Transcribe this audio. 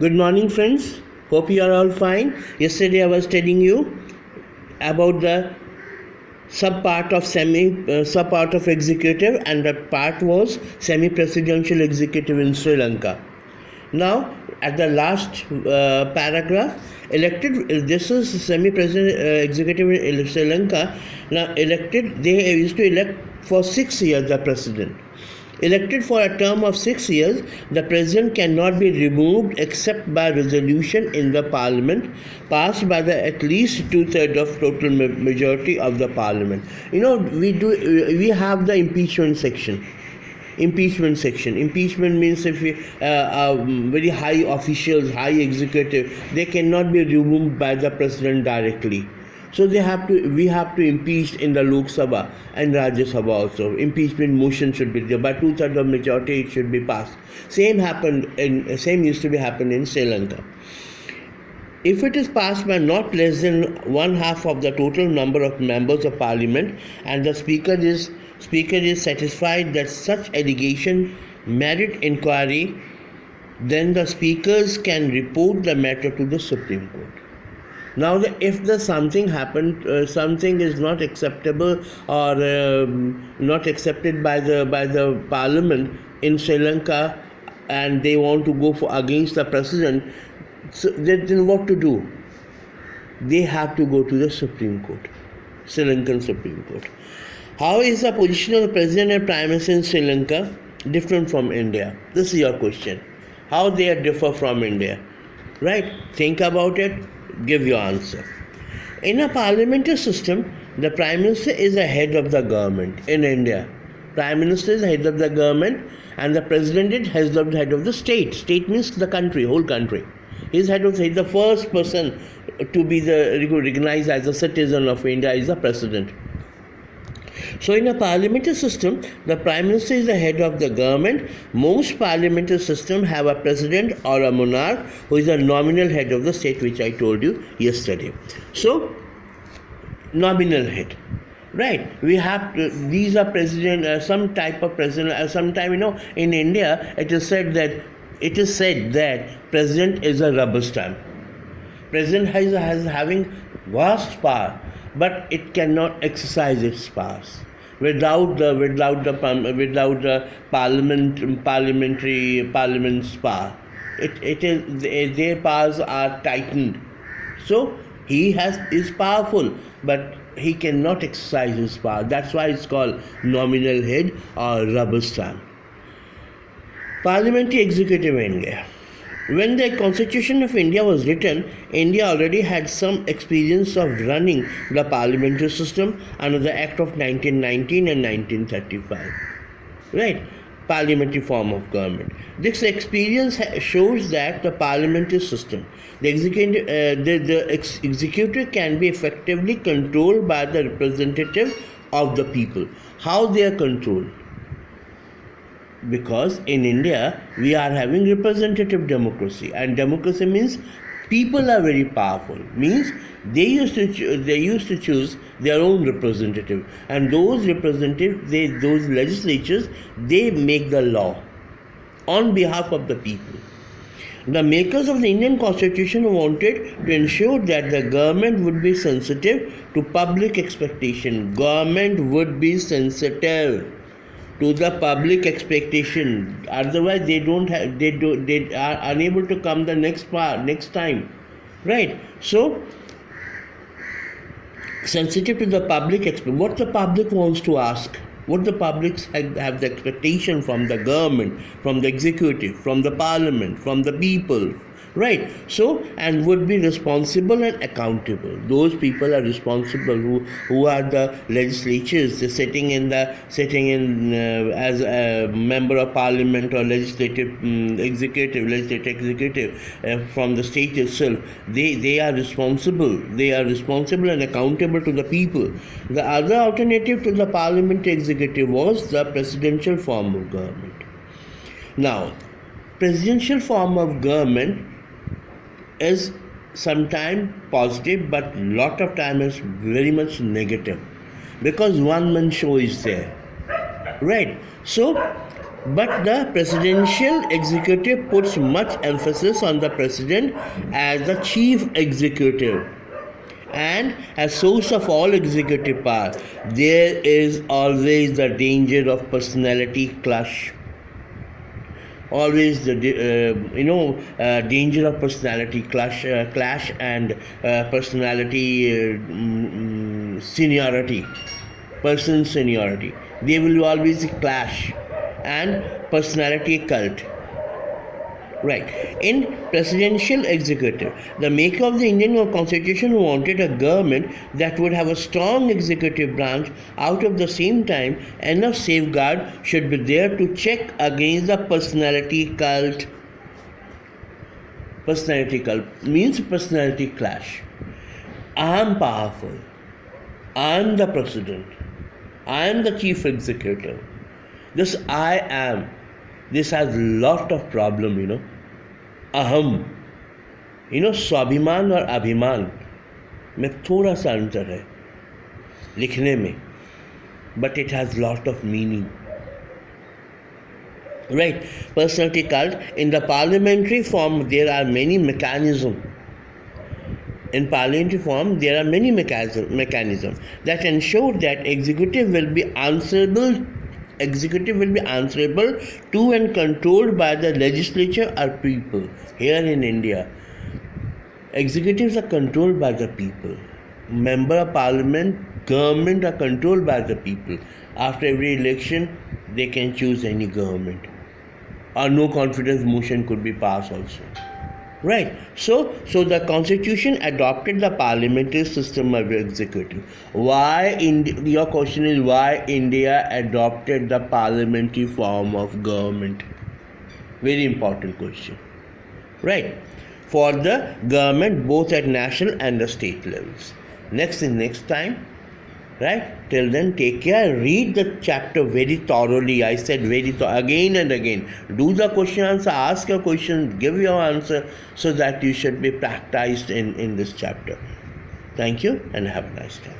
Good morning, friends. Hope you are all fine. Yesterday I was telling you about the sub part of executive, and that part was semi-presidential executive in Sri Lanka. Now, at the last paragraph, elected. This is semi-president executive in Sri Lanka. Now, elected. They used to elect for 6 years the president. Elected for a term of 6 years, the president cannot be removed except by resolution in the parliament passed by the at least two-thirds of total majority of the parliament. We have the impeachment section. Impeachment means if very high officials, high executive, they cannot be removed by the president directly. So we have to impeach in the Lok Sabha and Rajya Sabha also. Impeachment motion should be there. By two-thirds of majority it should be passed. Same used to be happened in Sri Lanka. If it is passed by not less than one half of the total number of members of parliament, and the speaker is satisfied that such allegation merit inquiry, then the speakers can report the matter to the Supreme Court. Now, if something happened, something is not acceptable or not accepted by the parliament in Sri Lanka, and they want to go against the president, so then what to do? They have to go to the Supreme Court, Sri Lankan Supreme Court. How is the position of the president and prime minister in Sri Lanka different from India? This is your question. How they differ from India? Right? Think about it. Give your answer. In a parliamentary system, the Prime Minister is the head of the government. In India, Prime Minister is the head of the government, and the President is head of the state. State means the country, whole country. He's the first person to be recognized as a citizen of India is the President. So in a parliamentary system, the Prime Minister is the head of the government. Most parliamentary systems have a president or a monarch who is the nominal head of the state, which I told you yesterday. So, nominal head. Right. We have these are president, some type of president. Sometime, in India, it is said that president is a rubber stamp. President has having vast power, but it cannot exercise its powers without the parliament's power. Their powers are tightened. So he is powerful, but he cannot exercise his power. That's why it's called nominal head or rubber stamp. Parliamentary executive in India. When the Constitution of India was written, India already had some experience of running the parliamentary system under the Act of 1919 and 1935. Right? Parliamentary form of government. This experience shows that the parliamentary system, the executive can be effectively controlled by the representative of the people. How they are controlled? Because in India we are having representative democracy, and democracy means people are very powerful. Means they used to choose their own representative, and those those legislatures, they make the law on behalf of the people. The makers of the Indian Constitution wanted to ensure that the government would be sensitive to public expectation. Government would be sensitive to the public expectation. Otherwise, they are unable to come the next time, right? So, sensitive to the public what the public wants to ask, what the public have the expectation from the government, from the executive, from the parliament, from the people. Right? So, and would be responsible and accountable. Those people are responsible who are the legislatures, sitting in as a member of parliament or legislative executive from the state itself. They are responsible. They are responsible and accountable to the people. The other alternative to the parliamentary executive was the presidential form of government. Now, presidential form of government is sometimes positive, but lot of time is very much negative, because one man show is there, right? So But the presidential executive puts much emphasis on the president as the chief executive and as source of all executive power. There is always the danger of personality clash. Always the danger of personality clash and personality seniority, person seniority. They will always clash and personality cult. Right. In presidential executive, the maker of the Indian Constitution wanted a government that would have a strong executive branch. Out of the same time, enough safeguard should be there to check against the personality cult. Personality cult means personality clash. I am powerful. I am the president. I am the chief executive. This I am. This has lot of problem. अहम स्वाभिमान और अभिमान में थोड़ा सा अंतर है लिखने में, but it has lot of meaning. Right. Personality cult. In the parliamentary form, there are many mechanisms. In parliamentary form, there are many mechanisms that ensure that executive will be answerable to and controlled by the legislature or people. Here in India, executives are controlled by the people. Member of parliament, government are controlled by the people. After every election, they can choose any government. Or no confidence motion could be passed also. Right. So the constitution adopted the parliamentary system of executive. Your question is why India adopted the parliamentary form of government? Very important question. Right. For the government both at national and the state levels. Next time. Right? Till then, take care. Read the chapter very thoroughly. I said again and again. Do the question answer. Ask your question. Give your answer so that you should be practiced in this chapter. Thank you and have a nice time.